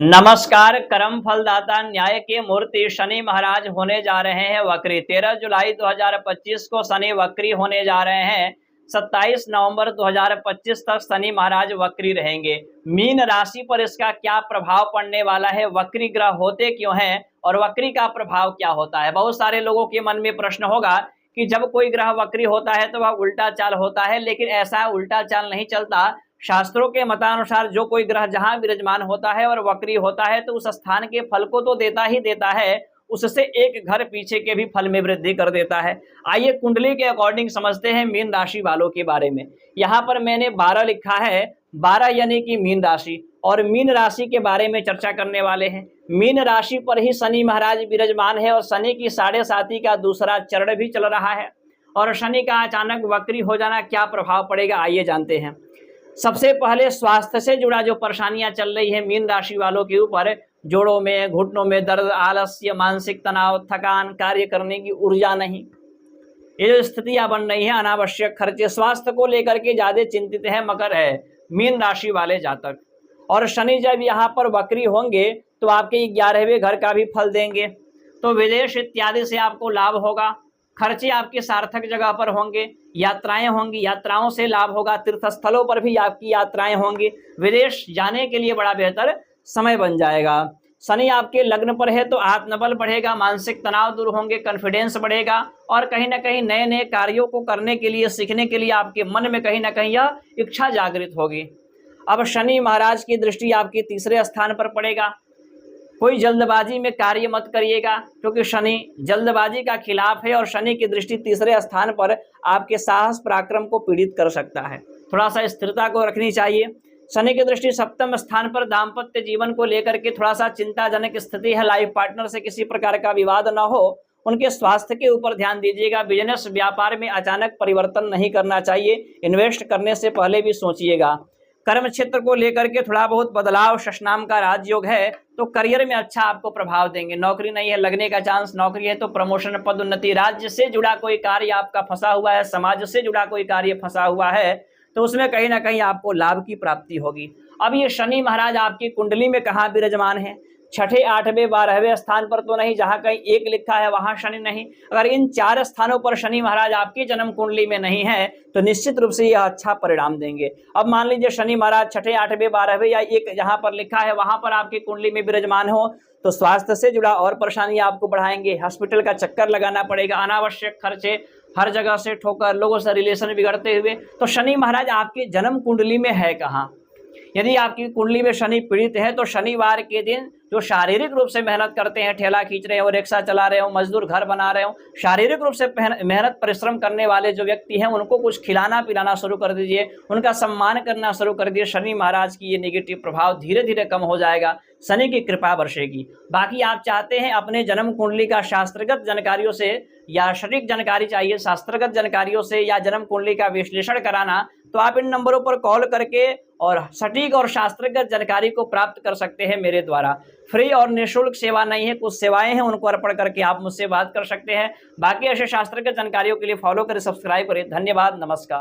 नमस्कार। कर्म फलदाता न्याय के मूर्ति शनि महाराज होने जा रहे हैं वक्री। 13 जुलाई 2025 को शनि वक्री होने जा रहे हैं। 27 नवंबर 2025 तक शनि महाराज वक्री रहेंगे। मीन राशि पर इसका क्या प्रभाव पड़ने वाला है, वक्री ग्रह होते क्यों हैं और वक्री का प्रभाव क्या होता है। बहुत सारे लोगों के मन में प्रश्न होगा कि जब कोई ग्रह वक्री होता है तो वह उल्टा चाल होता है, लेकिन ऐसा उल्टा चाल नहीं चलता। शास्त्रों के मतानुसार जो कोई ग्रह जहां विराजमान होता है और वक्री होता है तो उस स्थान के फल को तो देता ही देता है, उससे एक घर पीछे के भी फल में वृद्धि कर देता है। आइए कुंडली के अकॉर्डिंग समझते हैं मीन राशि वालों के बारे में। यहाँ पर मैंने 12 लिखा है, 12 यानी कि मीन राशि, और मीन राशि के बारे में चर्चा करने वाले हैं। मीन राशि पर ही शनि महाराज विराजमान है और शनि की 7.5 का दूसरा चरण भी चल रहा है। और शनि का अचानक वक्री हो जाना क्या प्रभाव पड़ेगा, आइए जानते हैं। सबसे पहले स्वास्थ्य से जुड़ा जो परेशानियां चल रही है मीन राशि वालों के ऊपर, जोड़ों में, घुटनों में दर्द, आलस्य, मानसिक तनाव, थकान, कार्य करने की ऊर्जा नहीं, ये जो स्थितियां बन रही हैं, अनावश्यक खर्चे, स्वास्थ्य को लेकर के ज्यादा चिंतित है मकर है मीन राशि वाले जातक। और शनि जब यहाँ पर वक्री होंगे तो आपके 11वें घर का भी फल देंगे, तो विदेश इत्यादि से आपको लाभ होगा। खर्चे आपके सार्थक जगह पर होंगे, यात्राएं होंगी, यात्राओं से लाभ होगा। तीर्थ स्थलों पर भी आपकी यात्राएं होंगी। विदेश जाने के लिए बड़ा बेहतर समय बन जाएगा। शनि आपके लग्न पर है तो आत्मबल बढ़ेगा, मानसिक तनाव दूर होंगे, कॉन्फिडेंस बढ़ेगा और कहीं ना कहीं नए नए कार्यों को करने के लिए, सीखने के लिए आपके मन में कहीं ना कहीं यह इच्छा जागृत होगी। अब शनि महाराज की दृष्टि आपके 3रे स्थान पर पड़ेगा। कोई जल्दबाजी में कार्य मत करिएगा, क्योंकि शनि जल्दबाजी का खिलाफ है और शनि की दृष्टि 3रे स्थान पर आपके साहस पराक्रम को पीड़ित कर सकता है। थोड़ा सा स्थिरता को रखनी चाहिए। शनि की दृष्टि 7वें स्थान पर दाम्पत्य जीवन को लेकर के थोड़ा सा चिंताजनक स्थिति है। लाइफ पार्टनर से किसी प्रकार का विवाद न हो, उनके स्वास्थ्य के ऊपर ध्यान दीजिएगा। बिजनेस व्यापार में अचानक परिवर्तन नहीं करना चाहिए, इन्वेस्ट करने से पहले भी सोचिएगा। कर्म क्षेत्र को लेकर के थोड़ा बहुत बदलाव, शशनाम का राजयोग है तो करियर में अच्छा आपको प्रभाव देंगे। नौकरी नहीं है, लगने का चांस, नौकरी है तो प्रमोशन, पदोन्नति। राज्य से जुड़ा कोई कार्य आपका फंसा हुआ है, समाज से जुड़ा कोई कार्य फंसा हुआ है तो उसमें कहीं ना कहीं आपको लाभ की प्राप्ति होगी। अब ये शनि महाराज आपकी कुंडली में कहाँ विराजमान है, 6ठे, 8वें, 12वें स्थान पर तो नहीं, जहां कहीं 1 लिखा है वहां शनि नहीं। अगर इन 4 स्थानों पर शनि महाराज आपकी जन्म कुंडली में नहीं है तो निश्चित रूप से यह अच्छा परिणाम देंगे। अब मान लीजिए शनि महाराज 6ठे, 8वें, 12वें या 1 जहां पर लिखा है वहां पर आपकी कुंडली में विराजमान हो तो स्वास्थ्य से जुड़ा और परेशानी आपको बढ़ाएंगे। हॉस्पिटल का चक्कर लगाना पड़ेगा, अनावश्यक खर्चे, हर जगह से ठोकर, लोगों से रिलेशन बिगड़ते हुए। तो शनि महाराज आपकी जन्म कुंडली में है कहाँ? यदि आपकी कुंडली में शनि पीड़ित है तो शनिवार के दिन जो शारीरिक रूप से मेहनत करते हैं, ठेला खींच रहे हो, रिक्शा चला रहे हो, मजदूर घर बना रहे हो, शारीरिक रूप से मेहनत परिश्रम करने वाले जो व्यक्ति हैं उनको कुछ खिलाना पिलाना शुरू कर दीजिए, उनका सम्मान करना शुरू कर दीजिए। शनि महाराज की ये नेगेटिव प्रभाव धीरे धीरे कम हो जाएगा, शनि की कृपा बरसेगी। बाकी आप चाहते हैं अपने जन्म कुंडली का शास्त्रगत जानकारियों से या सटीक जानकारी चाहिए, शास्त्रगत जानकारियों से या जन्म कुंडली का विश्लेषण कराना, तो आप इन नंबरों पर कॉल करके और सटीक और शास्त्रगत जानकारी को प्राप्त कर सकते हैं मेरे द्वारा। फ्री और निःशुल्क सेवा नहीं है, कुछ सेवाएं हैं, उनको अर्पण करके आप मुझसे बात कर सकते हैं। बाकी ऐसे शास्त्रगत जानकारियों के लिए फॉलो करें, सब्सक्राइब करें। धन्यवाद, नमस्कार।